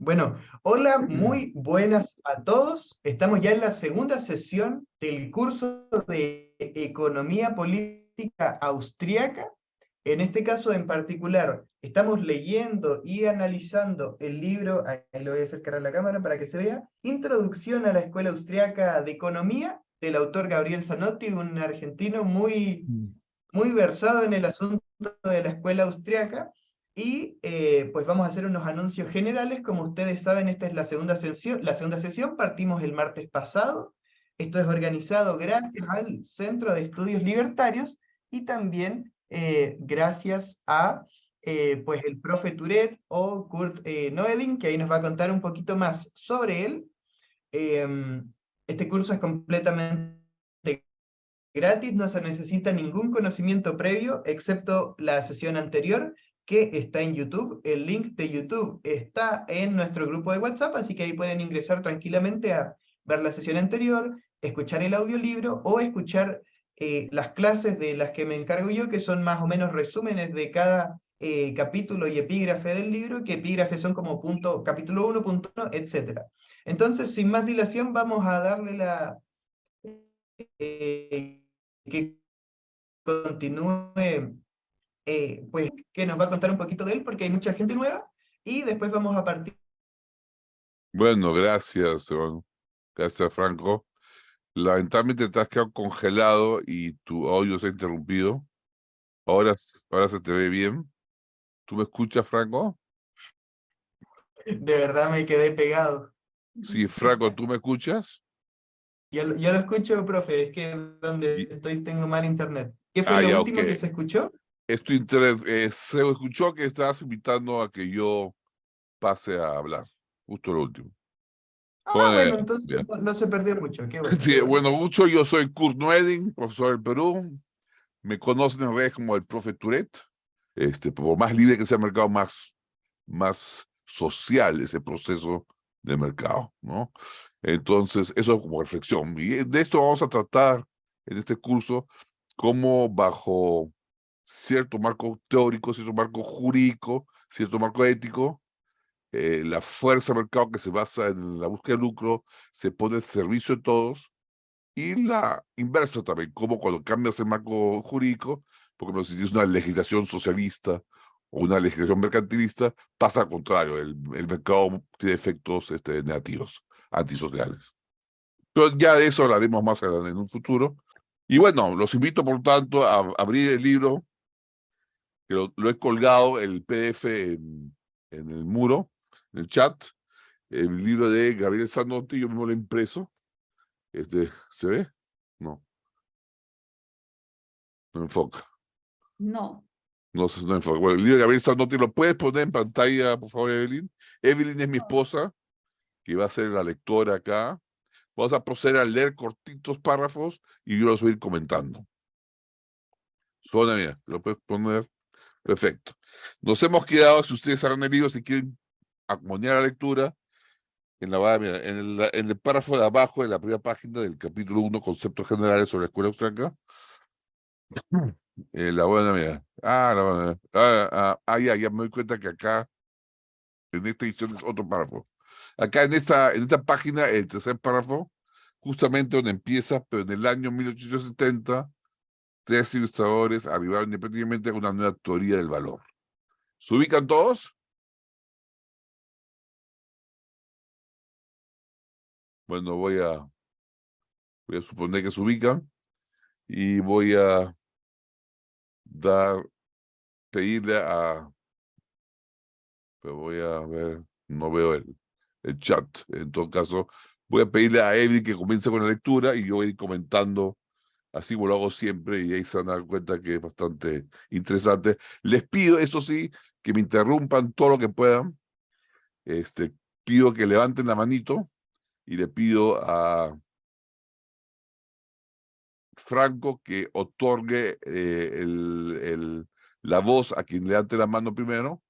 Bueno, hola, muy buenas a todos. Estamos ya en la segunda sesión del curso de Economía Política Austriaca. En este caso en particular, estamos leyendo y analizando el libro, ahí lo voy a acercar a la cámara para que se vea, Introducción a la Escuela Austriaca de Economía, del autor Gabriel Zanotti, un argentino muy versado en el asunto de la escuela austriaca. Y pues vamos a hacer unos anuncios generales. Como ustedes saben, esta es la segunda sesión. Partimos el martes pasado. Esto es organizado gracias al Centro de Estudios Libertarios y también gracias a pues el profe Turet o Kurt Noeding, que ahí nos va a contar un poquito más sobre él. Este curso es completamente gratis, no se necesita ningún conocimiento previo, excepto la sesión anterior, que está en YouTube. El link de YouTube está en nuestro grupo de WhatsApp, así que ahí pueden ingresar tranquilamente a ver la sesión anterior, escuchar el audiolibro o escuchar las clases de las que me encargo yo, que son más o menos resúmenes de cada capítulo y epígrafe del libro, que epígrafes son como punto, capítulo 1, punto 1, etc. Entonces, sin más dilación, vamos a darle la... que continúe, pues que nos va a contar un poquito de él, porque hay mucha gente nueva, y después vamos a partir. Bueno, gracias, Iván. Gracias, Franco. Lamentablemente te has quedado congelado y tu audio se ha interrumpido. Ahora se te ve bien. ¿Tú me escuchas, Franco? De verdad me quedé pegado. Sí, Franco, ¿tú me escuchas? Yo lo escucho, profe, es que donde Y- estoy tengo mal internet. ¿Qué fue lo ya, ok. último que se escuchó? Esto se escuchó que estabas invitando a que yo pase a hablar. Justo lo último. Ah, Bueno, bueno, entonces bien. no se perdió mucho, qué bueno, qué Sí, bueno. bueno, mucho. Yo soy Kurt Noeding, profesor del Perú. Me conocen en redes como el profe Tourette. Por más libre que sea el mercado, más social ese proceso de mercado, ¿no? Entonces, eso como reflexión. Y de esto vamos a tratar en este curso, cómo bajo cierto marco teórico, cierto marco jurídico, cierto marco ético, la fuerza del mercado que se basa en la búsqueda de lucro se pone al servicio de todos, y la inversa también, como cuando cambias el marco jurídico, porque si tienes una legislación socialista o una legislación mercantilista, pasa al contrario, el mercado tiene efectos negativos, antisociales. Pero ya de eso hablaremos más adelante en un futuro. Y bueno, los invito por tanto a abrir el libro, que lo he colgado, el PDF en el muro, en el chat, el libro de Gabriel Zanotti, yo mismo lo he impreso. ¿Se ve? No, no enfoca. No. No enfoca. Bueno, el libro de Gabriel Zanotti, ¿lo puedes poner en pantalla, por favor, Evelyn? Evelyn es mi esposa, que va a ser la lectora acá. Vamos a proceder a leer cortitos párrafos y yo los voy a ir comentando. Suena bien, lo puedes poner. Perfecto. Nos hemos quedado, si ustedes saben el libro, si quieren acompañar la lectura, mira, en el párrafo de abajo de la primera página del capítulo 1, conceptos generales sobre la escuela austriaca. La buena mira. La buena. Ya me doy cuenta que acá, en esta edición, es otro párrafo. Acá en esta página, el tercer párrafo, justamente donde empieza, pero en el año 1870, tres ilustradores arribaron independientemente a una nueva teoría del valor. ¿Se ubican todos? Bueno, voy a suponer que se ubican y voy a pedirle pero voy a ver, no veo el chat. En todo caso, voy a pedirle a Evelyn que comience con la lectura y yo voy a ir comentando, así como lo hago siempre, y ahí se van a dar cuenta que es bastante interesante. Les pido, eso sí, que me interrumpan todo lo que puedan. Pido que levanten la manito y le pido a Franco que otorgue la voz a quien levante la mano primero,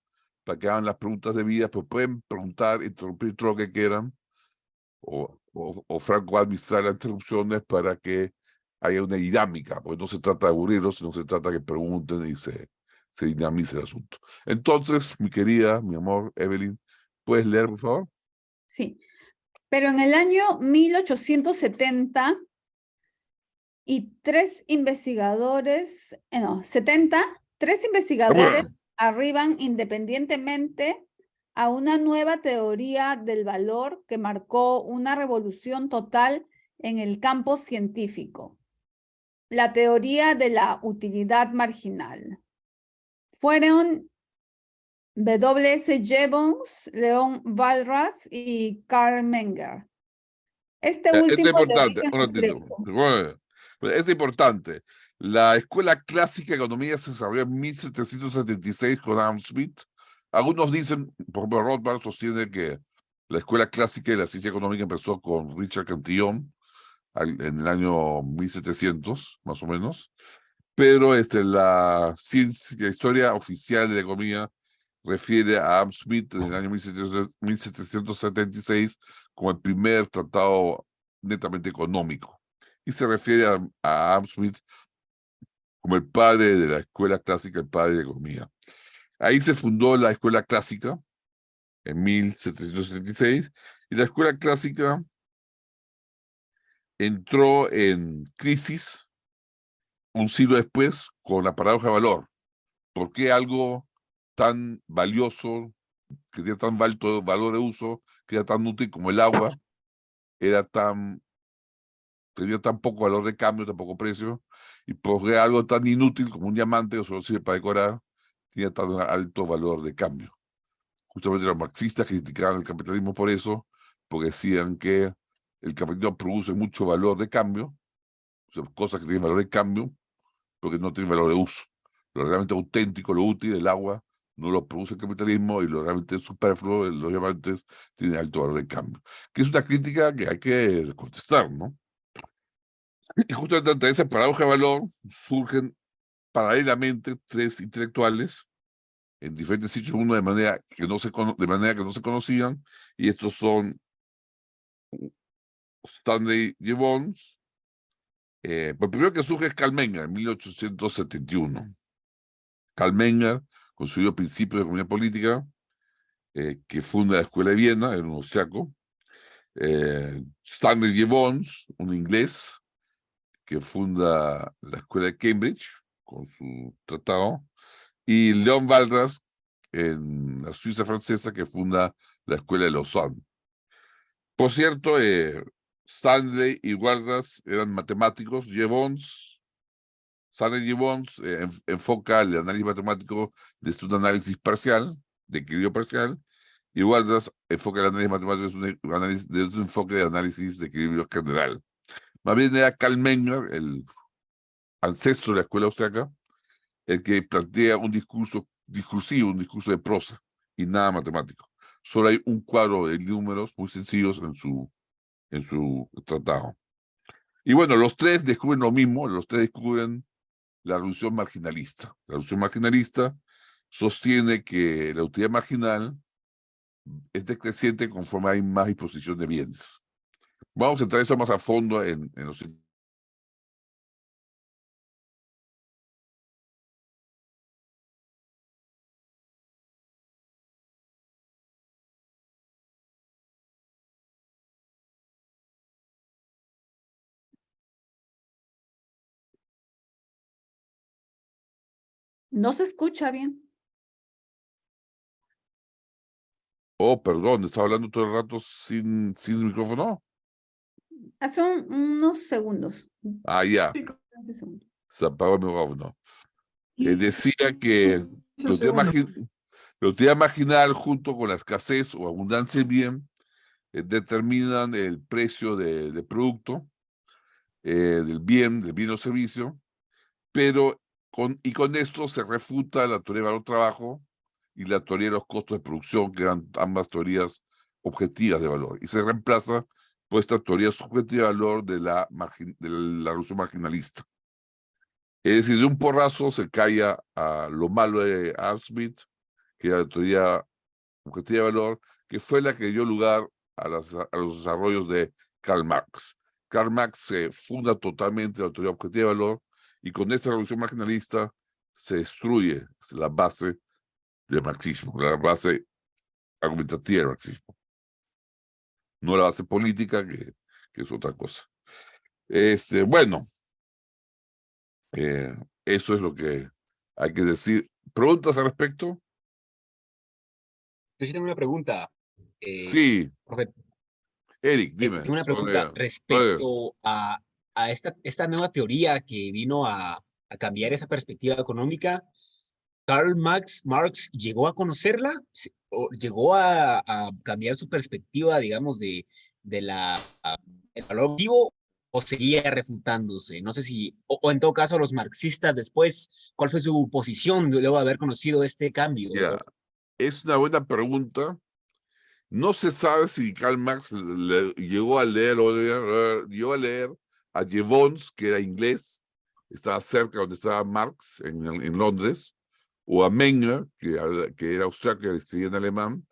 para que hagan las preguntas debidas, pero pueden preguntar, interrumpir todo lo que quieran, o Franco va a administrar las interrupciones para que haya una dinámica, porque no se trata de aburrirlos, sino se trata de que pregunten y se dinamice el asunto. Entonces, mi querida, mi amor, Evelyn, ¿Puedes leer, por favor? Sí. Pero en el año 1870 tres investigadores arriban independientemente a una nueva teoría del valor que marcó una revolución total en el campo científico. La teoría de la utilidad marginal. Fueron W.S. Jevons, Leon Walras y Karl Menger. Este Esto es último de importante, origen un ratito. austríaco. Es importante. La Escuela Clásica de Economía se desarrolló en 1776 con Adam Smith. Algunos dicen, por ejemplo, Rothbard sostiene que la Escuela Clásica de la Ciencia Económica empezó con Richard Cantillon en el año 1700, más o menos. Pero la historia oficial de la economía refiere a Adam Smith en el año 1776 como el primer tratado netamente económico. Y se refiere a Adam Smith como el padre de la escuela clásica, el padre de la economía. Ahí se fundó la escuela clásica en 1776 y la escuela clásica entró en crisis un siglo después con la paradoja de valor. ¿Por qué algo tan valioso, que tiene tan alto valor de uso, que era tan útil como el agua, tenía tan poco valor de cambio, tan poco precio, y por qué algo tan inútil como un diamante que solo sirve para decorar, tenía tan alto valor de cambio? Justamente los marxistas criticaban el capitalismo por eso, porque decían que el capitalismo produce mucho valor de cambio, o sea, cosas que tienen valor de cambio, porque no tienen valor de uso. Lo realmente auténtico, lo útil, el agua, no lo produce el capitalismo, y lo realmente superfluo, los diamantes, tienen alto valor de cambio. Que es una crítica que hay que contestar, ¿no? Y justamente ante esa paradoja de valor surgen paralelamente tres intelectuales en diferentes sitios, uno de manera que no se conocían, y estos son Stanley Jevons. El primero que surge es Karl Menger en 1871. Karl Menger construyó Principios de Economía Política, que funda la Escuela de Viena, era un austriaco. Stanley Jevons, un inglés, que funda la Escuela de Cambridge con su tratado. Y Leon Walras, en la Suiza francesa, que funda la Escuela de Lausanne. Por cierto, Stanley y Walras eran matemáticos. Stanley Jevons enfoca el análisis matemático desde un análisis parcial, de equilibrio parcial, y Walras enfoca el análisis matemático desde un enfoque de análisis de equilibrio general. Más bien era Karl Menger, el ancestro de la escuela austriaca, el que plantea un discurso discursivo, un discurso de prosa, y nada matemático. Solo hay un cuadro de números muy sencillos en su tratado. Y bueno, los tres descubren lo mismo, los tres descubren la reducción marginalista. La reducción marginalista sostiene que la utilidad marginal es decreciente conforme hay más disposición de bienes. Vamos a entrar eso más a fondo en los... No se escucha bien. Oh, perdón, estaba hablando todo el rato sin micrófono. Hace unos segundos. Ah, ya, 20 segundos. se apagó el micrófono. Decía que la utilidad, Segundo. la utilidad marginal junto con la escasez o abundancia de bien determinan el precio de producto, del bien o servicio, pero con esto se refuta la teoría de valor trabajo y la teoría de los costos de producción, que eran ambas teorías objetivas de valor, y se reemplaza por esta teoría subjetiva de valor de la reducción marginalista. Es decir, de un porrazo se calla a lo malo de Adam Smith, que era la teoría objetiva de valor, que fue la que dio lugar a los desarrollos de Karl Marx. Karl Marx se funda totalmente la teoría objetiva de valor, y con esta revolución marginalista se destruye la base del marxismo, la base argumentativa del marxismo. No la base política, que es otra cosa. Bueno, eso es lo que hay que decir. ¿Preguntas al respecto? Yo sí tengo una pregunta, Sí, profe. Eric, dime. Tengo una pregunta respecto a esta nueva teoría que vino a cambiar esa perspectiva económica. ¿Karl Marx llegó a conocerla? ¿O llegó a cambiar su perspectiva, digamos, de el valor vivo, o seguía refutándose? No sé si, o en todo caso, los marxistas después, ¿cuál fue su posición luego de haber conocido este cambio? Ya, es una buena pregunta. No se sabe si Karl Marx llegó a leer a Jevons, que era inglés, estaba cerca donde estaba Marx, en Londres, o a Menger, que era austriaco y escribía en alemán.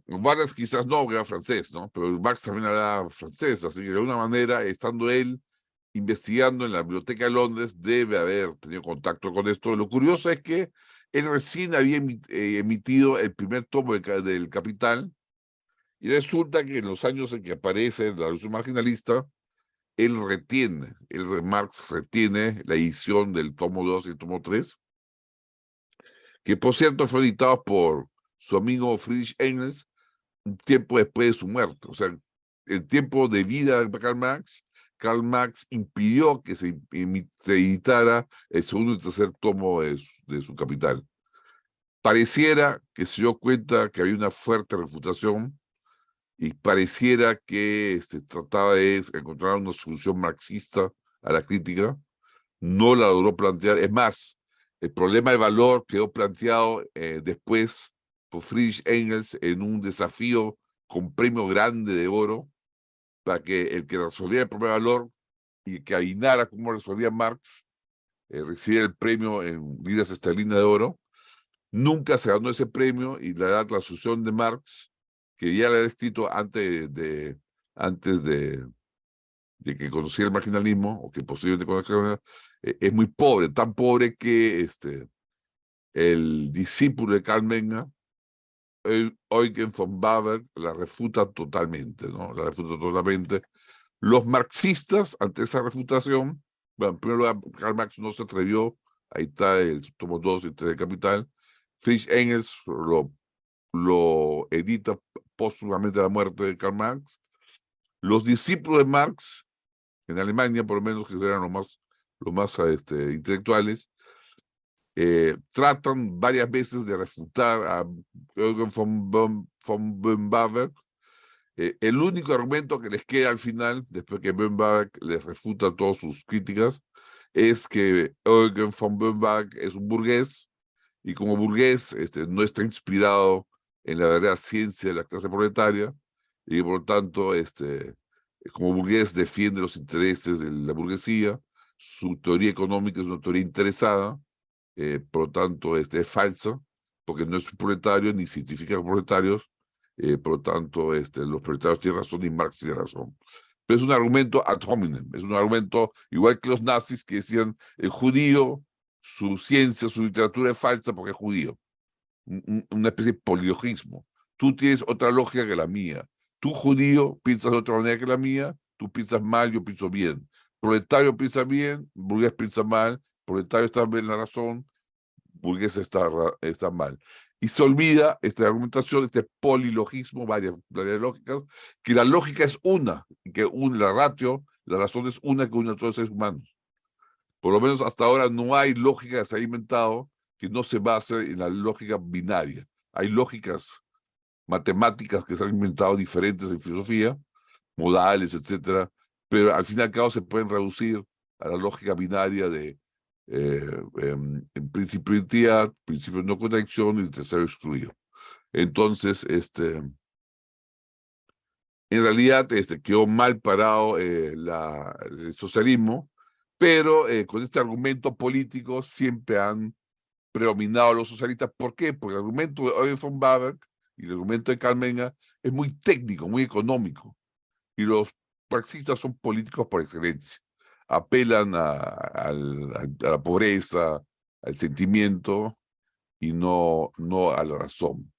Vargas quizás no, porque era francés, ¿no? Pero Marx también era francés, así que de alguna manera, estando él investigando en la Biblioteca de Londres, debe haber tenido contacto con esto. Lo curioso es que él recién había emitido el primer tomo del Capital, y resulta que en los años en que aparece la Revolución Marginalista, Marx retiene la edición del tomo 2 y el tomo 3, que por cierto fue editado por su amigo Friedrich Engels un tiempo después de su muerte. O sea, el tiempo de vida de Karl Marx impidió que se editara el segundo y tercer tomo de su Capital. Pareciera que se dio cuenta que había una fuerte refutación, y pareciera que trataba de encontrar una solución marxista a la crítica. No la logró plantear. Es más, el problema de valor quedó planteado después por Friedrich Engels en un desafío con premio grande de oro, para que el que resolviera el problema de valor y que adivinara cómo resolvía Marx recibiera el premio en libras esterlinas de oro. Nunca se ganó ese premio, y la solución de Marx, que ya la había escrito antes de que conociera el marginalismo, o que posiblemente conociera, es muy pobre, tan pobre que el discípulo de Karl Menger, Eugen von Bauer, la refuta totalmente, ¿no? La refuta totalmente. Los marxistas, ante esa refutación, bueno, en primer lugar, Karl Marx no se atrevió, ahí está el tomo 2 y 3 de Capital. Friedrich Engels lo edita póstumamente a la muerte de Karl Marx. Los discípulos de Marx, en Alemania por lo menos, que eran los más intelectuales, tratan varias veces de refutar a Eugen von Böhm-Bawerk. El único argumento que les queda al final, después que Böhm-Bawerk les refuta todas sus críticas, es que Eugen von Böhm-Bawerk es un burgués, y como burgués no está inspirado en la verdadera ciencia de la clase proletaria, y por lo tanto, como burgués defiende los intereses de la burguesía. Su teoría económica es una teoría interesada, por lo tanto es falsa, porque no es un proletario ni científica de proletarios. Por lo tanto, los proletarios tienen razón y Marx tiene razón. Pero es un argumento ad hominem, es un argumento igual que los nazis, que decían: el judío, su ciencia, su literatura es falsa porque es judío. Una especie de polilogismo. Tú tienes otra lógica que la mía. Tú, judío, piensas de otra manera que la mía. Tú piensas mal, yo pienso bien. Proletario piensa bien, burgués piensa mal. Proletario está bien en la razón, burgués está mal. Y se olvida esta argumentación, este polilogismo, varias lógicas, que la lógica es una, y que la ratio, la razón es una, que une a todos los seres humanos. Por lo menos hasta ahora no hay lógica que se ha inventado que no se base en la lógica binaria. Hay lógicas matemáticas que se han inventado diferentes en filosofía, modales, etcétera, pero al fin y al cabo se pueden reducir a la lógica binaria de en principio de identidad, principio de no contradicción y tercero excluido. Entonces, en realidad quedó mal parado el socialismo, pero con este argumento político siempre han predominado los socialistas. ¿Por qué? Porque el argumento de Eugen von Bauer y el argumento de Karl Menger es muy técnico, muy económico, y los marxistas son políticos por excelencia. Apelan a la pobreza, al sentimiento, y no a la razón.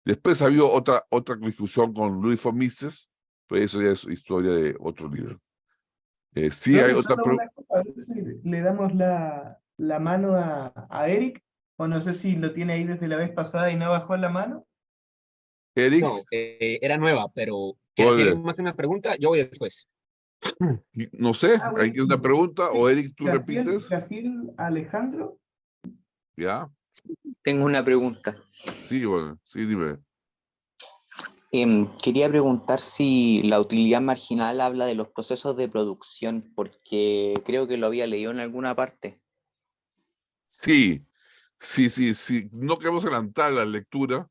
Después ha habido otra discusión con Louis von Mises, pero eso ya es historia de otro libro. Sí, hay Profe, otra solo pregunta. una cosa, a ver si le damos la mano a Eric, o no sé si lo tiene ahí desde la vez pasada y no bajó la mano. Eric, No, era nueva, pero si oye, alguien más tiene una pregunta, yo voy después. no sé, Ah, ¿hay una buenísimo. pregunta? O Eric, tú Graciel, repites, Graciel Alejandro. ¿ya? Tengo una pregunta. Sí, bueno, sí, dime. Quería preguntar si la utilidad marginal habla de los procesos de producción, porque creo que lo había leído en alguna parte. Sí, sí. No queremos adelantar la lectura,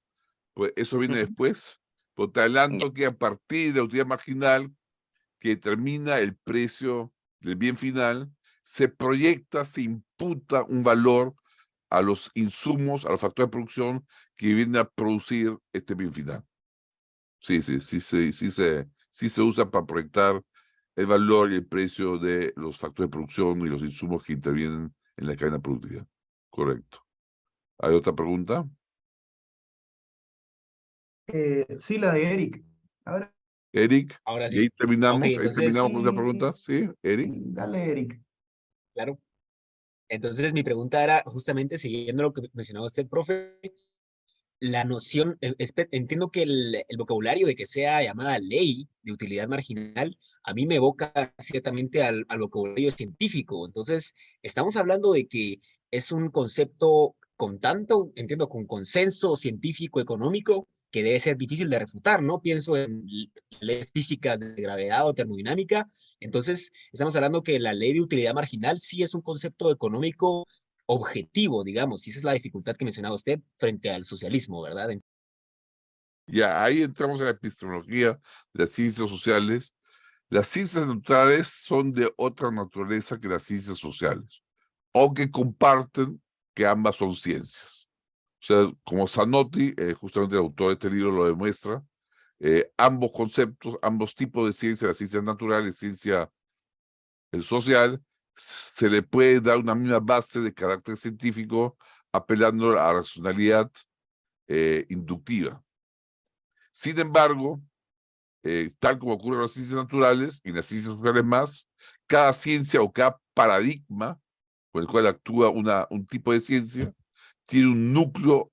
pues eso viene Ujú. después. Pero te Ya. adelanto que a partir de la utilidad marginal, que determina el precio del bien final, se proyecta, se imputa un valor a los insumos, a los factores de producción que vienen a producir este bien final. Sí se usa para proyectar el valor y el precio de los factores de producción y los insumos que intervienen en la cadena productiva. Correcto. ¿Hay otra pregunta? Sí, la de Eric. Ahora Eric, Ahora y ahí sí. Ok, terminamos, entonces, con la pregunta. Sí, Eric. dale, Eric. claro. Entonces, mi pregunta era justamente siguiendo lo que mencionaba usted, profe, la noción, entiendo que el vocabulario de que sea llamada ley de utilidad marginal, a mí me evoca ciertamente al vocabulario científico. Entonces, estamos hablando de que es un concepto con tanto, entiendo, con consenso científico, económico, que debe ser difícil de refutar, ¿no? Pienso en leyes físicas de gravedad o termodinámica. Entonces, estamos hablando que la ley de utilidad marginal sí es un concepto económico objetivo, digamos, y esa es la dificultad que mencionaba usted frente al socialismo, ¿verdad? Ya, ahí entramos en la epistemología de las ciencias sociales. Las ciencias naturales son de otra naturaleza que las ciencias sociales, aunque comparten que ambas son ciencias. O sea, como Zanotti, justamente el autor de este libro lo demuestra, ambos conceptos, ambos tipos de ciencia, la ciencia natural y ciencia social, se le puede dar una misma base de carácter científico apelando a la racionalidad inductiva. Sin embargo, tal como ocurre en las ciencias naturales y en las ciencias sociales más, cada ciencia o cada paradigma con el cual actúa un tipo de ciencia tiene un núcleo,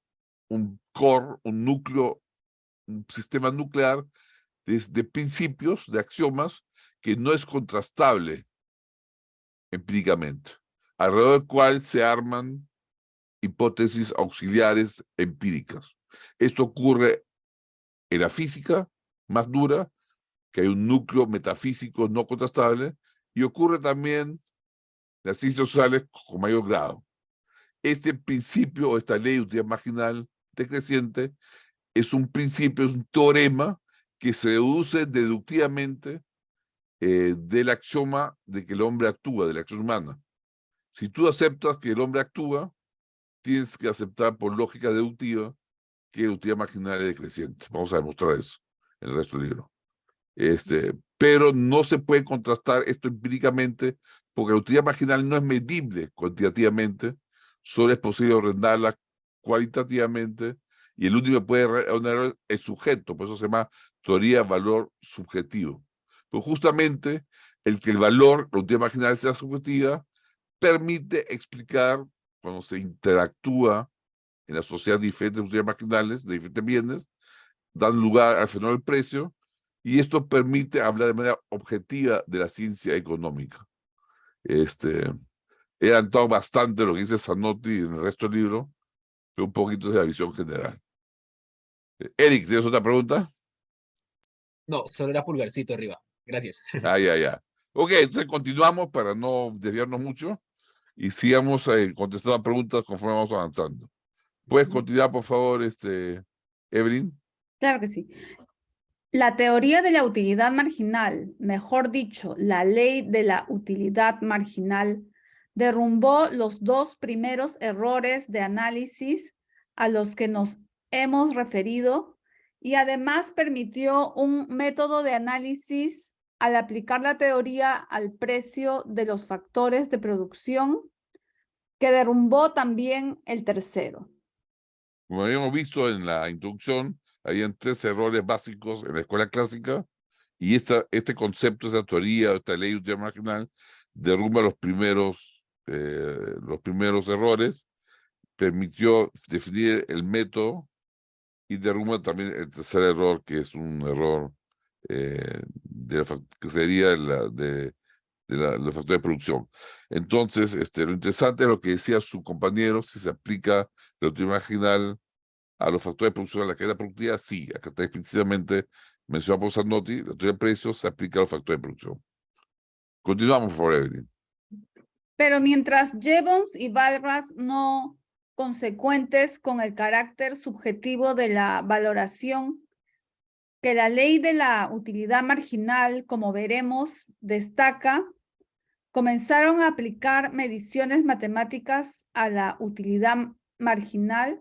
un core, un núcleo, un sistema nuclear de principios, de axiomas, que no es contrastable empíricamente, alrededor del cual se arman hipótesis auxiliares empíricas. Esto ocurre en la física más dura, que hay un núcleo metafísico no contrastable, y ocurre también en las ciencias sociales con mayor grado. Este principio o esta ley de utilidad marginal decreciente es un principio, es un teorema que se deduce deductivamente del axioma de que el hombre actúa, de la acción humana. Si tú aceptas que el hombre actúa, tienes que aceptar por lógica deductiva que la utilidad marginal es decreciente. Vamos a demostrar eso en el resto del libro. Pero no se puede contrastar esto empíricamente porque la utilidad marginal no es medible cuantitativamente, solo es posible ordenarla cualitativamente y el único que puede ordenar es el sujeto, por eso se llama teoría valor subjetivo. Pero justamente el que el valor, la utilidad marginal sea subjetiva, permite explicar cuando se interactúa en la sociedad diferentes utilidades marginales de diferentes bienes, dan lugar al fenómeno del precio, y esto permite hablar de manera objetiva de la ciencia económica. He adelantado bastante lo que dice Zanotti en el resto del libro, pero un poquito de la visión general. Eric, ¿tienes otra pregunta? No, solo era pulgarcito arriba. Gracias. Ya. Ok, entonces continuamos para no desviarnos mucho y sigamos contestando a preguntas conforme vamos avanzando. ¿Puedes continuar, por favor, Evelyn? Claro que sí. La teoría de la utilidad marginal, mejor dicho, la ley de la utilidad marginal, derrumbó los dos primeros errores de análisis a los que nos hemos referido y además permitió un método de análisis al aplicar la teoría al precio de los factores de producción que derrumbó también el tercero. Como habíamos visto en la introducción, habían 3 errores básicos en la escuela clásica, y este concepto, esta teoría, esta ley de utilidad marginal, derrumba los primeros errores, permitió definir el método y derrumba también el tercer error, que es un error que sería los factores de producción. Entonces, lo interesante es lo que decía su compañero: si se aplica la utilidad marginal a los factores de producción, a la cadena productiva, sí. Acá está explícitamente mencionado por Zanotti, la teoría de precios se aplica a los factores de producción. Continuamos, por favor, Evelyn. Pero mientras Jevons y Walras no consecuentes con el carácter subjetivo de la valoración, que la ley de la utilidad marginal, como veremos, destaca, comenzaron a aplicar mediciones matemáticas a la utilidad marginal.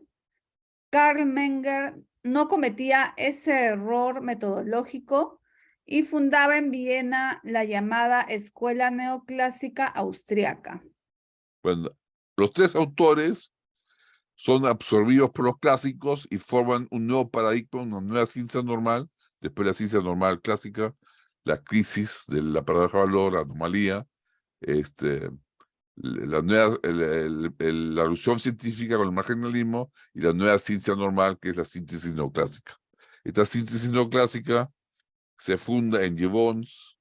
Carl Menger no cometía ese error metodológico y fundaba en Viena la llamada Escuela Neoclásica Austriaca. Bueno, los 3 autores son absorbidos por los clásicos y forman un nuevo paradigma, una nueva ciencia normal, después de la ciencia normal clásica, la crisis de la paradoja de valor, la anomalía, la alusión científica con el marginalismo, y la nueva ciencia normal, que es la síntesis neoclásica. Esta síntesis neoclásica se funda en Jevons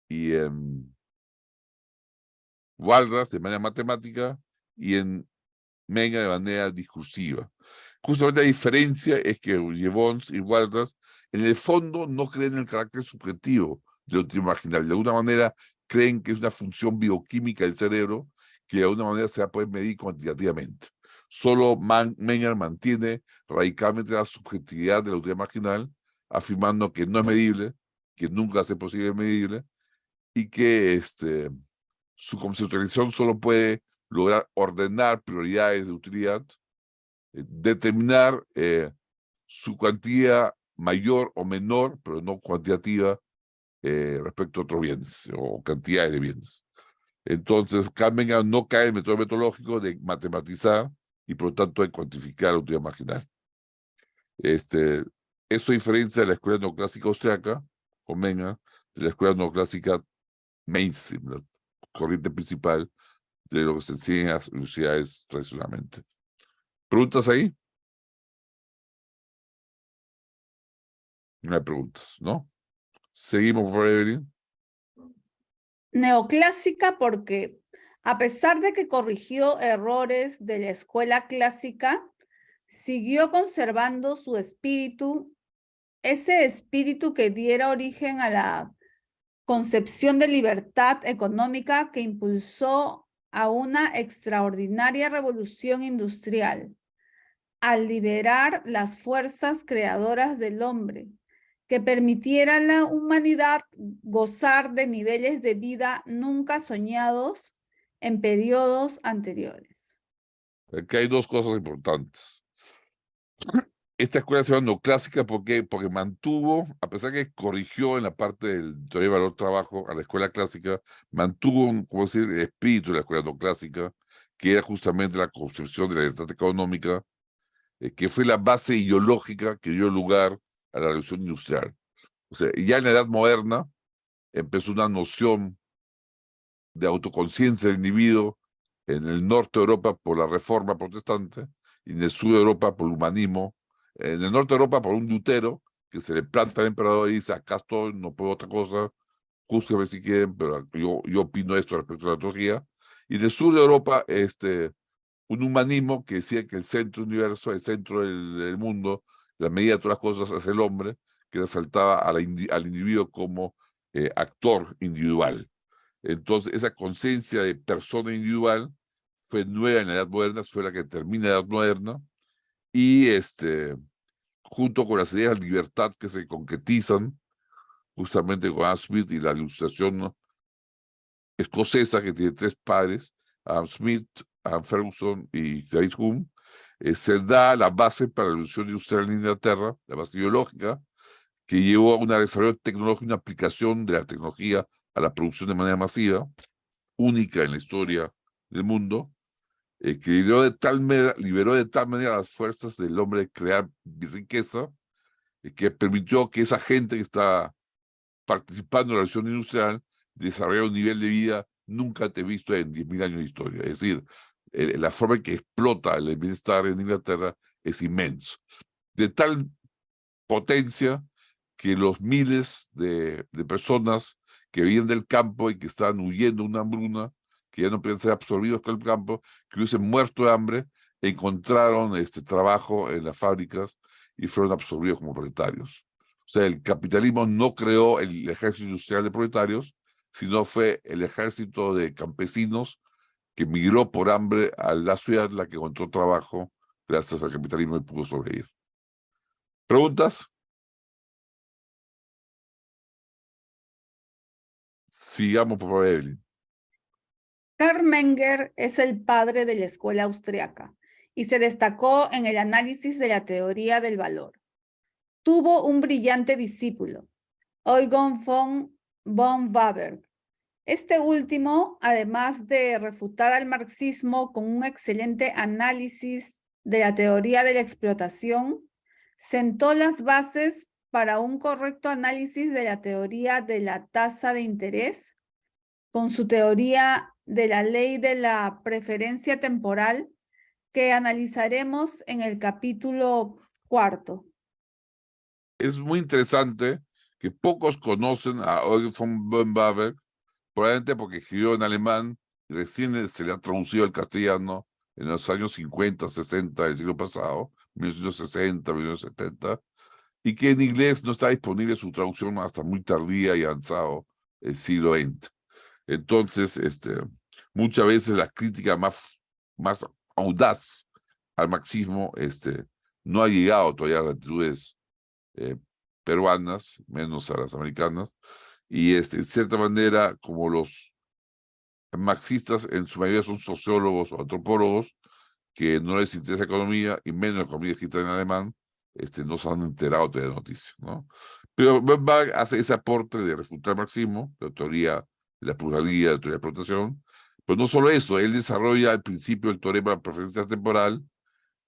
y en Walras de manera matemática y en Menger de manera discursiva. Justamente la diferencia es que Jevons y Walras en el fondo no creen en el carácter subjetivo de la utilidad marginal. De alguna manera creen que es una función bioquímica del cerebro que de alguna manera se va a poder medir cuantitativamente. Solo Menger mantiene radicalmente la subjetividad de la utilidad marginal, afirmando que no es medible, que nunca va a ser posible medible, y que su conceptualización solo puede lograr ordenar prioridades de utilidad, determinar su cuantía mayor o menor, pero no cuantitativa, respecto a otros bienes o cantidades de bienes. Entonces, Carmen no cae en el método metodológico de matematizar y por lo tanto de cuantificar la utilidad marginal. Eso diferencia de la escuela neoclásica austriaca, o Menger, de la escuela neoclásica mainstream, la corriente principal de lo que se enseña en las universidades tradicionalmente. ¿Preguntas ahí? No hay preguntas, ¿no? Seguimos, por favor, Evelyn. Neoclásica porque, a pesar de que corrigió errores de la escuela clásica, siguió conservando su espíritu, ese espíritu que diera origen a la concepción de libertad económica que impulsó a una extraordinaria revolución industrial, al liberar las fuerzas creadoras del hombre, que permitiera a la humanidad gozar de niveles de vida nunca soñados en periodos anteriores. Aquí hay 2 cosas importantes. Esta escuela se llama neoclásica porque mantuvo, a pesar que corrigió en la parte del teoría de valor trabajo a la escuela clásica, mantuvo, como decir, el espíritu de la escuela neoclásica, que era justamente la concepción de la libertad económica, que fue la base ideológica que dio lugar a la revolución industrial. O sea, ya en la edad moderna empezó una noción de autoconciencia del individuo en el norte de Europa por la reforma protestante y en el sur de Europa por el humanismo. En el norte de Europa por un Lutero que se le planta al emperador y dice: acá estoy, no puedo otra cosa, júzguenme si quieren, pero yo opino esto respecto a la teología. Y en el sur de Europa un humanismo que decía que el centro del universo, el centro del mundo, la medida de todas las cosas es el hombre, que resaltaba al individuo como actor individual. Entonces, esa conciencia de persona individual fue nueva en la Edad Moderna, fue la que termina la Edad Moderna, y junto con las ideas de libertad que se concretizan, justamente con Adam Smith y la ilustración escocesa, que tiene 3 padres, Adam Smith, Adam Ferguson y David Hume, se da la base para la revolución industrial en Inglaterra, la base ideológica, que llevó a un desarrollo tecnológico, una aplicación de la tecnología a la producción de manera masiva, única en la historia del mundo, que liberó de tal manera las fuerzas del hombre de crear riqueza, que permitió que esa gente que está participando en la revolución industrial desarrollara un nivel de vida nunca antes visto en 10.000 años de historia. Es decir, la forma en que explota el bienestar en Inglaterra es inmenso. De tal potencia que los miles de personas que vienen del campo y que están huyendo de una hambruna, que ya no pueden ser absorbidos por el campo, que hubiesen muerto de hambre, encontraron trabajo en las fábricas y fueron absorbidos como proletarios. O sea, el capitalismo no creó el ejército industrial de proletarios, sino fue el ejército de campesinos que migró por hambre a la ciudad, la que encontró trabajo gracias al capitalismo y pudo sobrevivir. ¿Preguntas? Sigamos, por favor, Evelyn. Karl Menger es el padre de la escuela austriaca y se destacó en el análisis de la teoría del valor. Tuvo un brillante discípulo, Eugen von Waberg. Este último, además de refutar al marxismo con un excelente análisis de la teoría de la explotación, sentó las bases para un correcto análisis de la teoría de la tasa de interés, con su teoría de la ley de la preferencia temporal, que analizaremos en el capítulo 4. Es muy interesante que pocos conocen a Eugen von Waberg, probablemente porque escribió en alemán y recién se le ha traducido al castellano en los años 50, 60 del siglo pasado, 1960, 1970, y que en inglés no está disponible su traducción hasta muy tardía y avanzado el siglo XX. Entonces, muchas veces la crítica más audaz al marxismo no ha llegado todavía a las latitudes peruanas, menos a las americanas, y en cierta manera, como los marxistas en su mayoría son sociólogos o antropólogos, que no les interesa economía, y menos la economía escrita en alemán, no se han enterado de la noticia, ¿no? Pero Bach hace ese aporte de refutar el marxismo, la teoría de la pluralidad, la teoría de la explotación, pero no solo eso, él desarrolla el principio del teorema de la preferencia temporal,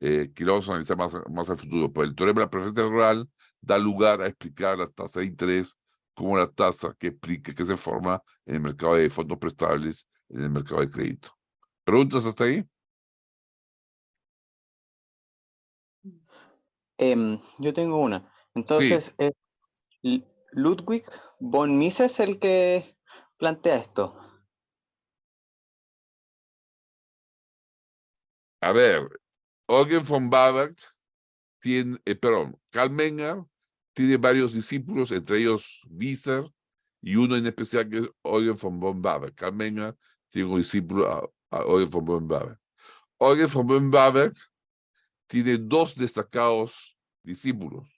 que lo vamos a analizar más al futuro, pero el teorema de la preferencia temporal da lugar a explicar la tasa de interés como la tasa que explica que se forma en el mercado de fondos prestables, en el mercado de crédito. ¿Preguntas hasta ahí? Yo tengo una. Sí. Entonces, ¿es Ludwig von Mises el que plantea esto? A ver, Eugen von Waberg tiene, Karl Menger tiene varios discípulos, entre ellos Wieser, y uno en especial que es Eugen von Waberg. Karl Menger tiene un discípulo a Eugen von Waberg. Eugen von Waberg tiene dos destacados discípulos,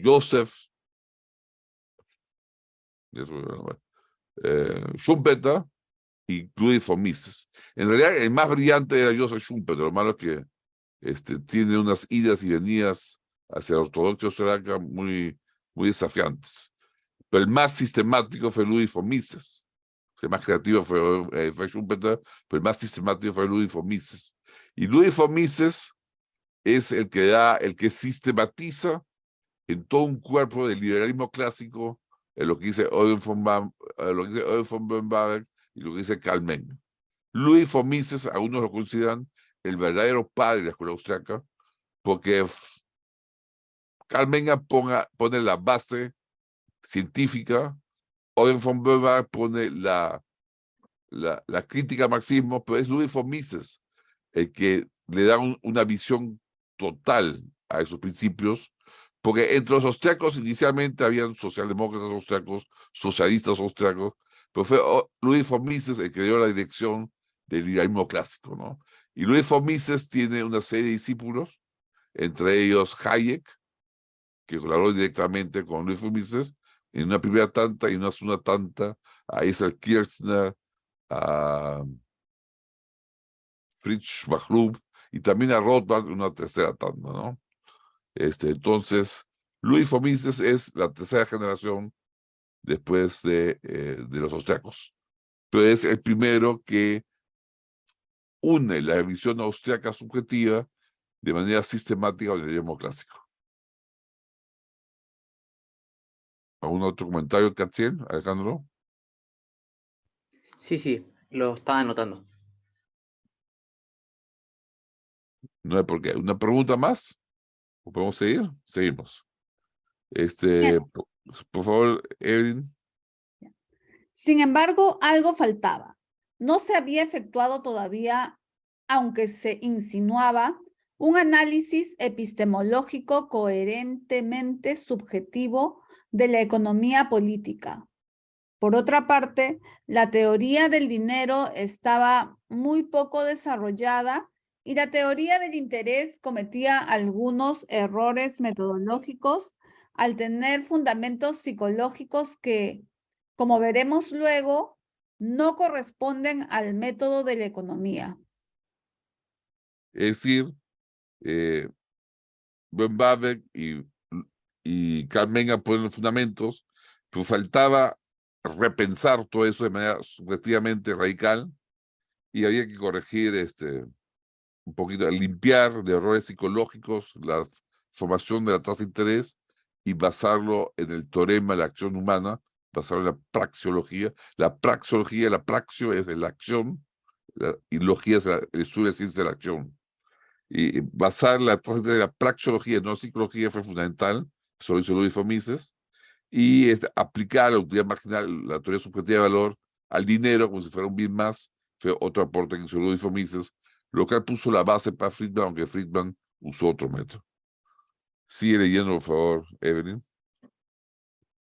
Joseph Schumpeter y Ludwig von Mises. En realidad, el más brillante era Joseph Schumpeter, lo malo es que tiene unas idas y venidas hacia la ortodoxia austríaca muy desafiantes. Pero el más sistemático fue Ludwig von Mises. El más creativo fue Schumpeter, pero el más sistemático fue Ludwig von Mises. Y Ludwig von Mises es el que sistematiza en todo un cuerpo del liberalismo clásico lo que dice Eugen von Waberg y lo que dice Karl Menger. Ludwig von Mises, algunos lo consideran el verdadero padre de la escuela austriaca, porque Karl Menger pone la base científica, Eugen von Waberg pone la crítica al marxismo, pero es Ludwig von Mises el que le da una visión total a esos principios, porque entre los austriacos inicialmente habían socialdemócratas austriacos, socialistas austriacos, pero fue Ludwig von Mises el que dio la dirección del liberalismo clásico, ¿no? Y Ludwig von Mises tiene una serie de discípulos, entre ellos Hayek, que colaboró directamente con Ludwig von Mises en una primera tanda y en una segunda tanda a Isaac Kirchner, a Fritz Machlup y también a Rothbard en una tercera tanda, ¿no? Entonces, Ludwig von Mises es la tercera generación después de los austriacos, pero es el primero que une la visión austriaca subjetiva de manera sistemática al liberalismo clásico. ¿Algún otro comentario, Catsiel, Alejandro? Sí, lo estaba anotando. No hay por qué. ¿Una pregunta más? ¿O podemos seguir? Seguimos. Bien. Por favor, Evelyn. Sin embargo, algo faltaba. No se había efectuado todavía, aunque se insinuaba, un análisis epistemológico coherentemente subjetivo de la economía política. Por otra parte, la teoría del dinero estaba muy poco desarrollada y la teoría del interés cometía algunos errores metodológicos al tener fundamentos psicológicos que, como veremos luego, no corresponden al método de la economía. Es decir, Ben Babeck y Carl Menger ponen los fundamentos, pero faltaba repensar todo eso de manera subjetivamente radical y había que corregir un poquito, limpiar de errores psicológicos la formación de la tasa de interés y basarlo en el teorema de la acción humana, basarlo en la praxeología. La praxio es la acción, y logía es el estudio de ciencia de la acción. Y basar la tasa de la praxeología, no psicología, fue fundamental, eso lo hizo Luis von Mises, y aplicar la utilidad marginal, la teoría subjetiva de valor, al dinero como si fuera un bien más, fue otro aporte que hizo Luis von Mises, lo cual puso la base para Friedman, aunque Friedman usó otro método. Sigue leyendo, por favor, Evelyn.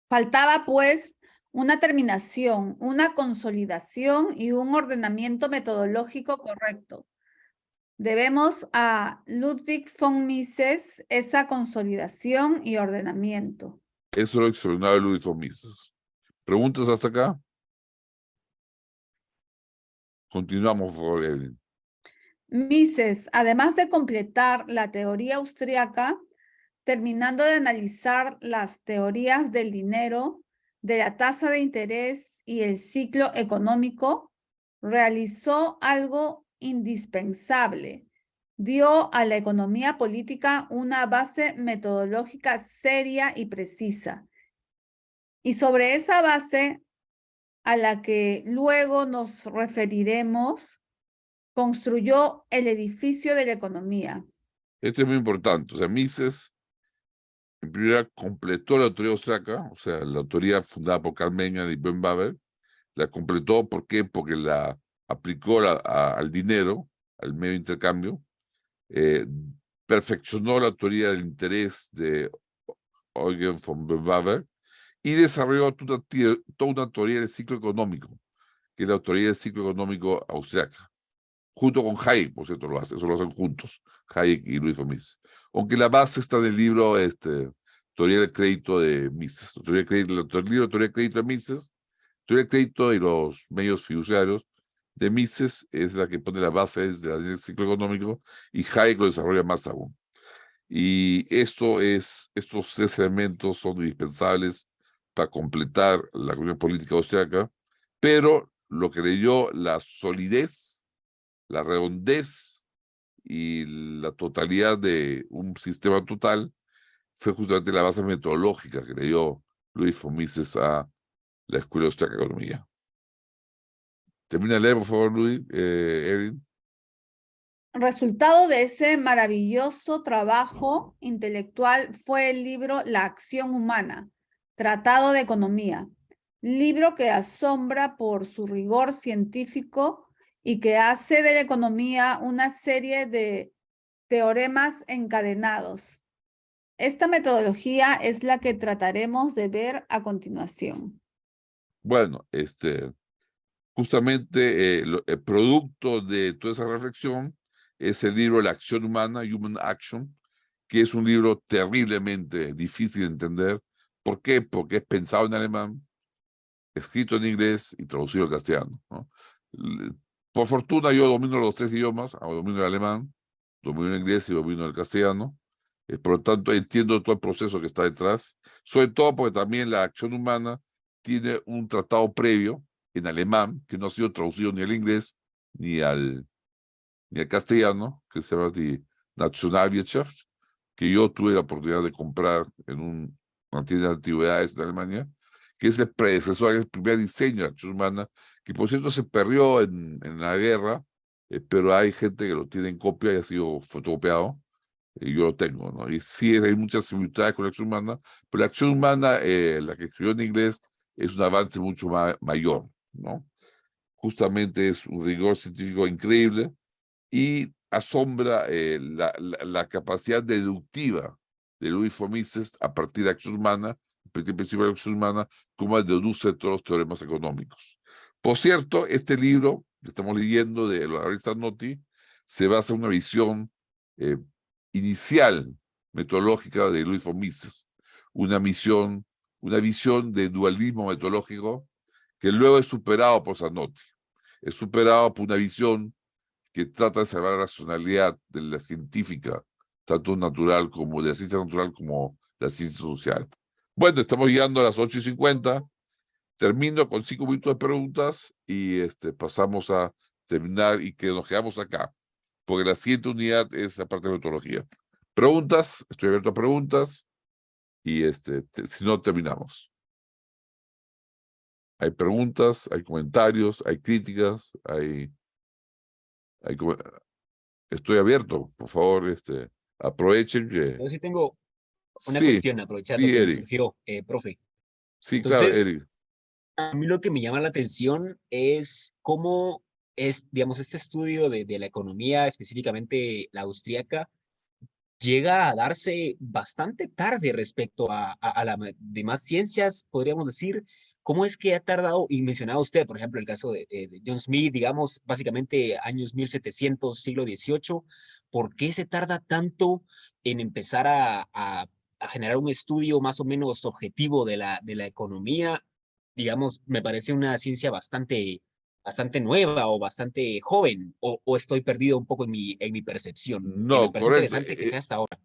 Faltaba, pues, una terminación, una consolidación y un ordenamiento metodológico correcto. Debemos a Ludwig von Mises esa consolidación y ordenamiento. Eso lo extraordinario de Luis von Mises. ¿Preguntas hasta acá? Continuamos, por favor, Evelyn. Mises, además de completar la teoría austriaca, terminando de analizar las teorías del dinero, de la tasa de interés y el ciclo económico, realizó algo indispensable. Dio a la economía política una base metodológica seria y precisa. Y sobre esa base, a la que luego nos referiremos, construyó el edificio de la economía. Esto es muy importante. O sea, Mises, en primer lugar, completó la teoría austriaca, o sea, la teoría fundada por Karl Menger y Ben Baber, la completó, ¿por qué? Porque la aplicó al dinero, al medio de intercambio, perfeccionó la teoría del interés de Eugen von Baber y desarrolló toda una teoría del ciclo económico, que es la teoría del ciclo económico austriaca. Junto con Hayek, por cierto, eso lo hacen juntos, Hayek y Luis von Mises. Aunque la base está en el libro Teoría del Crédito de Mises. El libro Teoría del Crédito de Mises, Teoría del Crédito y los medios fiduciarios de Mises es la que pone la base del ciclo económico y Hayek lo desarrolla más aún. Y estos tres elementos son indispensables para completar la economía política austriaca, pero lo que le dio la solidez, la redondez y la totalidad de un sistema total fue justamente la base metodológica que le dio Luis von Mises a la Escuela Austriaca de Economía. Termina de leer, por favor, Luis, Erin. Resultado de ese maravilloso trabajo intelectual fue el libro La acción humana, Tratado de Economía, libro que asombra por su rigor científico y que hace de la economía una serie de teoremas encadenados. Esta metodología es la que trataremos de ver a continuación. Bueno, justamente el producto de toda esa reflexión es el libro La acción humana, Human Action, que es un libro terriblemente difícil de entender. ¿Por qué? Porque es pensado en alemán, escrito en inglés y traducido al castellano, ¿no? Por fortuna yo domino los tres idiomas, domino el alemán, domino el inglés y domino el castellano. Por lo tanto, entiendo todo el proceso que está detrás, sobre todo porque también la acción humana tiene un tratado previo en alemán que no ha sido traducido ni al inglés ni al castellano, que se llama Die Nationalwirtschaft, que yo tuve la oportunidad de comprar en un no tiene antigüedades en Alemania, que es el predecesor, el primer diseño de la acción humana, que por cierto se perdió en la guerra, pero hay gente que lo tiene en copia y ha sido fotocopiado, y yo lo tengo, ¿no? Y sí, hay muchas similitudes con la acción humana, pero la acción humana, la que escribió en inglés, es un avance mucho mayor, ¿no? Justamente es un rigor científico increíble y asombra la capacidad deductiva de Luis von Mises a partir de la acción humana, a partir del principio de la acción humana, como deduce todos los teoremas económicos. Por cierto, este libro que estamos leyendo de la revista Noti se basa en una visión inicial metodológica de Luis von Mises, una visión de dualismo metodológico que luego es superado por Zanotti, es superado por una visión que trata de salvar la racionalidad de la científica, tanto natural como de la ciencia natural como de la ciencia social. Bueno, estamos llegando a las 8:50. Termino con 5 minutos de preguntas y pasamos a terminar y que nos quedamos acá, porque la siguiente unidad es la parte de metodología. Preguntas, estoy abierto a preguntas y si no, terminamos. Hay preguntas, hay comentarios, hay críticas, estoy abierto, por favor, aprovechen que... Yo sí tengo una Sí, cuestión, aprovechando sí, que me Eric. surgió, profe. Sí, claro, Entonces, Eric. a mí lo que me llama la atención es cómo es, digamos, este estudio de la economía, específicamente la austríaca, llega a darse bastante tarde respecto a las demás ciencias, podríamos decir. ¿Cómo es que ha tardado? Y mencionaba usted, por ejemplo, el caso de John Smith, digamos, básicamente años 1700, siglo XVIII. ¿Por qué se tarda tanto en empezar a generar un estudio más o menos objetivo de la economía? Digamos, me parece una ciencia bastante nueva o bastante joven, o estoy perdido un poco en mi percepción, que me No, parece correcto. interesante que sea hasta ahora.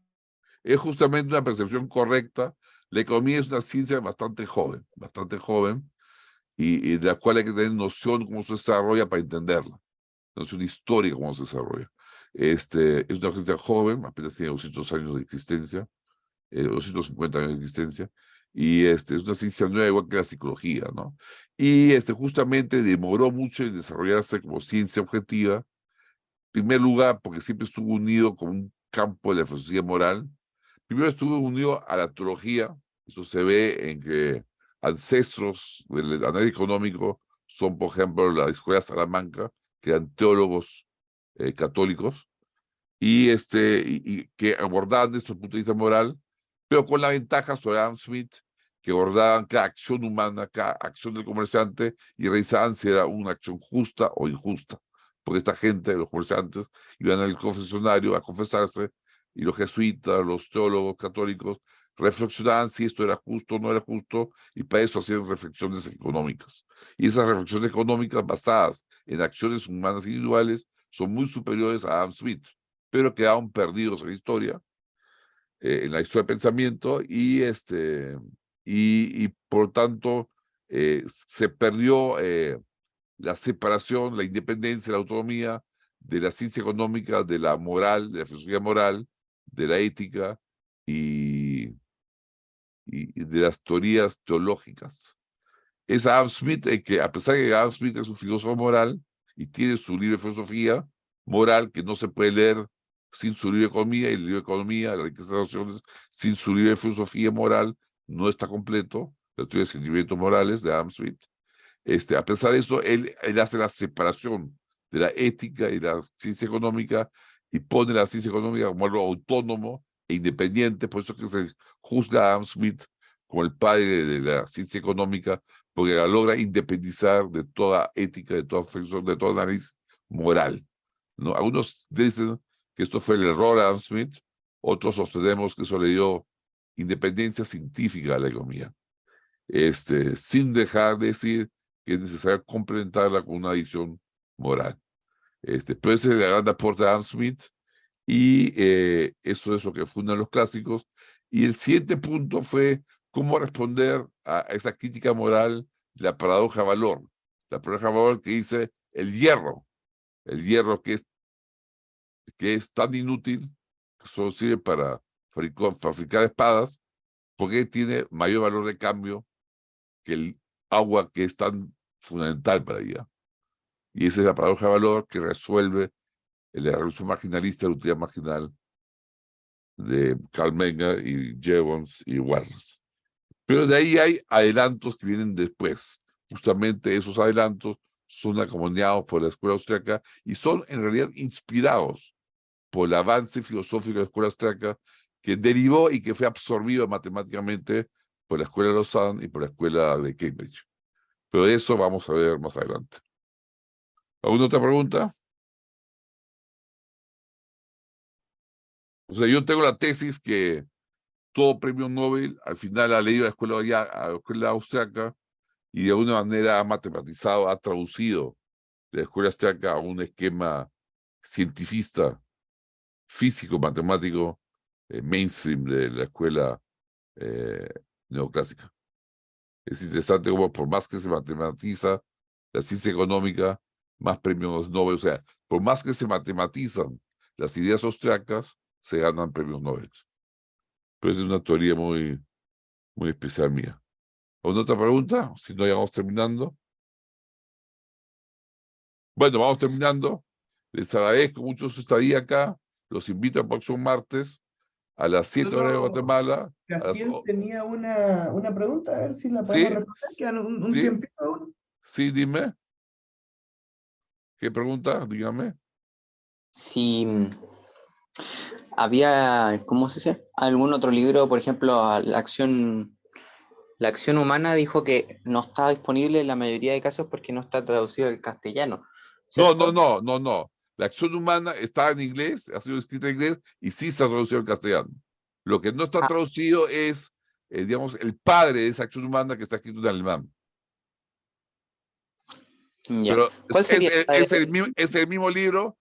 Es justamente una percepción correcta. La economía es una ciencia bastante joven, y de la cual hay que tener noción de cómo se desarrolla para entenderla. Noción histórica de cómo se desarrolla. Es una ciencia joven, apenas tiene 200 años de existencia, 250 años de existencia, y es una ciencia nueva, igual que la psicología, ¿no? Y justamente demoró mucho en desarrollarse como ciencia objetiva, en primer lugar, porque siempre estuvo unido con un campo de la filosofía moral. Primero estuvo unido a la teología, eso se ve en que ancestros del análisis económico son, por ejemplo, la Escuela de Salamanca, que eran teólogos católicos, y que abordaban desde el punto de vista moral, pero con la ventaja sobre Adam Smith, que abordaban cada acción humana, cada acción del comerciante, y revisaban si era una acción justa o injusta. Porque esta gente, los comerciantes, iban al confesionario a confesarse, y los jesuitas, los teólogos católicos, reflexionaban si esto era justo o no era justo, y para eso hacían reflexiones económicas. Y esas reflexiones económicas basadas en acciones humanas individuales son muy superiores a Adam Smith, pero quedaron perdidos en la historia del pensamiento, y por tanto se perdió la separación, la independencia, la autonomía de la ciencia económica, de la moral, de la filosofía moral, de la ética y de las teorías teológicas. Es Adam Smith el que, a pesar de que Adam Smith es un filósofo moral y tiene su libro de filosofía moral que no se puede leer sin su libro de economía, y el libro de economía, la riqueza de las naciones, sin su libro de filosofía moral, no está completo, la teoría de sentimientos morales de Adam Smith. A pesar de eso, él hace la separación de la ética y la ciencia económica y pone la ciencia económica como algo autónomo e independiente. Por eso que se juzga a Adam Smith como el padre de la ciencia económica, porque la logra independizar de toda ética, de toda reflexión, de todo análisis moral, ¿no? Algunos dicen que esto fue el error de Adam Smith, otros sostenemos que eso le dio independencia científica a la economía, sin dejar de decir que es necesario complementarla con una visión moral. Pero ese es el gran aporte de Adam Smith, y eso es lo que fundan los clásicos. Y el siguiente punto fue cómo responder a esa crítica moral de la paradoja de valor. La paradoja de valor que dice el hierro que es tan inútil, que solo sirve para fabricar espadas, porque tiene mayor valor de cambio que el agua que es tan fundamental para ella. Y esa es la paradoja de valor que resuelve la revolución marginalista, la utilidad marginal de Carl Menger y Jevons y Wells. Pero de ahí hay adelantos que vienen después. Justamente esos adelantos son acompañados por la escuela austríaca y son en realidad inspirados por el avance filosófico de la escuela austríaca que derivó y que fue absorbido matemáticamente por la escuela de Lausanne y por la escuela de Cambridge. Pero de eso vamos a ver más adelante. ¿Alguna otra pregunta? O sea, yo tengo la tesis que todo premio Nobel al final ha leído a la escuela austriaca y de alguna manera ha matematizado, ha traducido la escuela austriaca a un esquema cientifista, físico, matemático, mainstream de la escuela neoclásica. Es interesante cómo por más que se matematiza la ciencia económica, más premios Nobel, o sea, por más que se matematizan las ideas austriacas, se ganan premios Nobel. Pero esa es una teoría muy especial mía. ¿Alguna otra pregunta? Si no, ya vamos terminando. Bueno, vamos terminando. Les agradezco mucho su estadía acá. Los invito al próximo martes a las 7 horas de Guatemala. Casiel tenía una pregunta, a ver si la podemos ¿Sí? responder. Quedan un ¿Sí? tiempito aún. Sí, dime. ¿Qué pregunta? Dígame. Si había, ¿cómo se dice? ¿Algún otro libro, por ejemplo, la acción humana dijo que no está disponible en la mayoría de casos porque no está traducido al castellano, ¿cierto? No. La acción humana está en inglés, ha sido escrita en inglés y sí está traducido al castellano. Lo que no está Ah. traducido es, digamos, el padre de esa acción humana que está escrito en alemán. Ya. Pero ¿Cuál sería? es el mismo libro,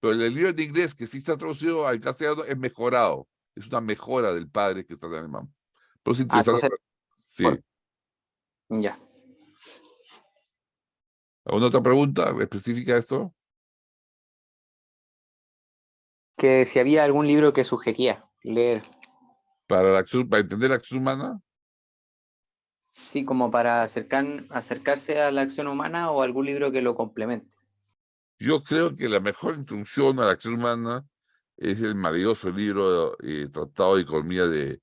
pero el libro en inglés que sí está traducido al castellano es mejorado. Es una mejora del padre que está en alemán. Pero es interesante. Entonces, Sí. ya. ¿Alguna otra pregunta específica de esto? Que si había algún libro que sugería leer, Para entender la acción humana. sí, como para acercarse a la acción humana o algún libro que lo complemente. Yo creo que la mejor introducción a la acción humana es el maravilloso libro Tratado de Economía de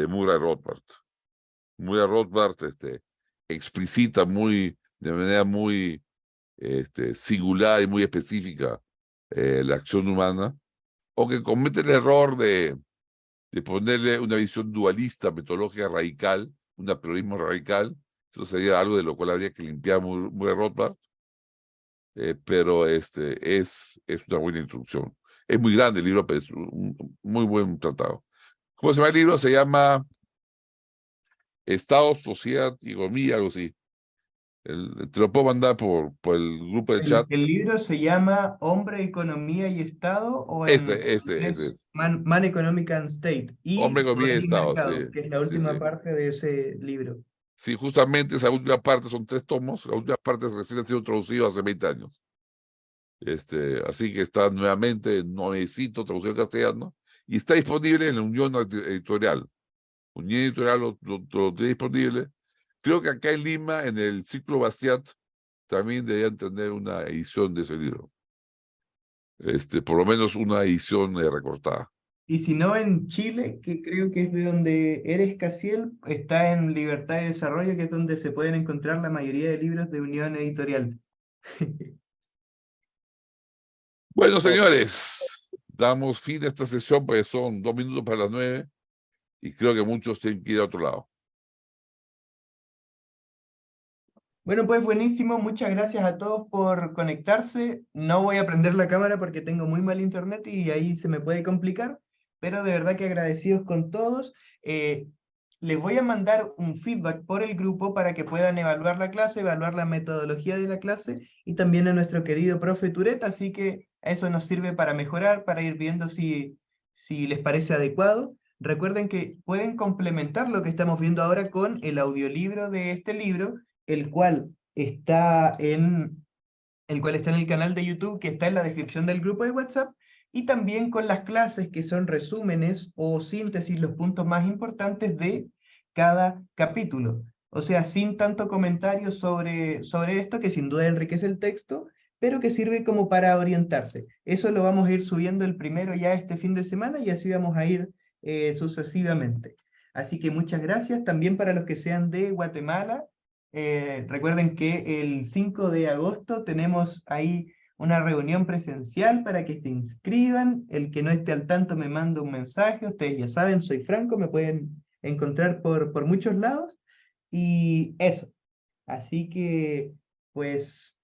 Murray Rothbard. Murray Rothbard explicita de manera muy singular y muy específica la acción humana, aunque comete el error de ponerle una visión dualista, metodológica radical, un apriorismo radical. Eso sería algo de lo cual habría que limpiar Murray Rothbard. Pero es una buena introducción. Es muy grande el libro, pero es un muy buen tratado. ¿Cómo se llama el libro? Se llama Estado, Sociedad y Economía, algo así. Te lo puedo mandar por el grupo del chat. El libro se llama Hombre, Economía y Estado, o en Ese inglés es. Man, Economic and State, Hombre, y Economía y Poder y Estado, sí. Mercado, que es la Sí, última sí. parte de ese libro. Sí, justamente esa última parte son 3 tomos. La última parte recién ha sido traducido hace 20 años. Así que está nuevamente nuevecito, traducido al castellano, y está disponible en la Unión Editorial. Unión Editorial lo tiene disponible. Creo que acá en Lima, en el Ciclo Bastiat, también deberían tener una edición de ese libro. Por lo menos una edición recortada. Y si no, en Chile, que creo que es de donde eres, Casiel, está en Libertad y Desarrollo, que es donde se pueden encontrar la mayoría de libros de Unión Editorial. Bueno, señores, damos fin a esta sesión, porque son 2 minutos para las 9 y creo que muchos tienen que ir a otro lado. Bueno, pues buenísimo, muchas gracias a todos por conectarse. No voy a prender la cámara porque tengo muy mal internet y ahí se me puede complicar, pero de verdad que agradecidos con todos. Les voy a mandar un feedback por el grupo para que puedan evaluar la clase, evaluar la metodología de la clase y también a nuestro querido profe Turet, así que eso nos sirve para mejorar, para ir viendo si les parece adecuado. Recuerden que pueden complementar lo que estamos viendo ahora con el audiolibro de este libro, el cual está en el canal de YouTube, que está en la descripción del grupo de WhatsApp, y también con las clases que son resúmenes o síntesis, los puntos más importantes de cada capítulo. O sea, sin tanto comentario sobre esto, que sin duda enriquece el texto, pero que sirve como para orientarse. Eso lo vamos a ir subiendo el primero ya este fin de semana y así vamos a ir sucesivamente. Así que muchas gracias también para los que sean de Guatemala. Recuerden que el 5 de agosto tenemos ahí una reunión presencial para que se inscriban. El que no esté al tanto me manda un mensaje. Ustedes ya saben, soy Franco, me pueden encontrar por muchos lados. Y eso. Así que, pues,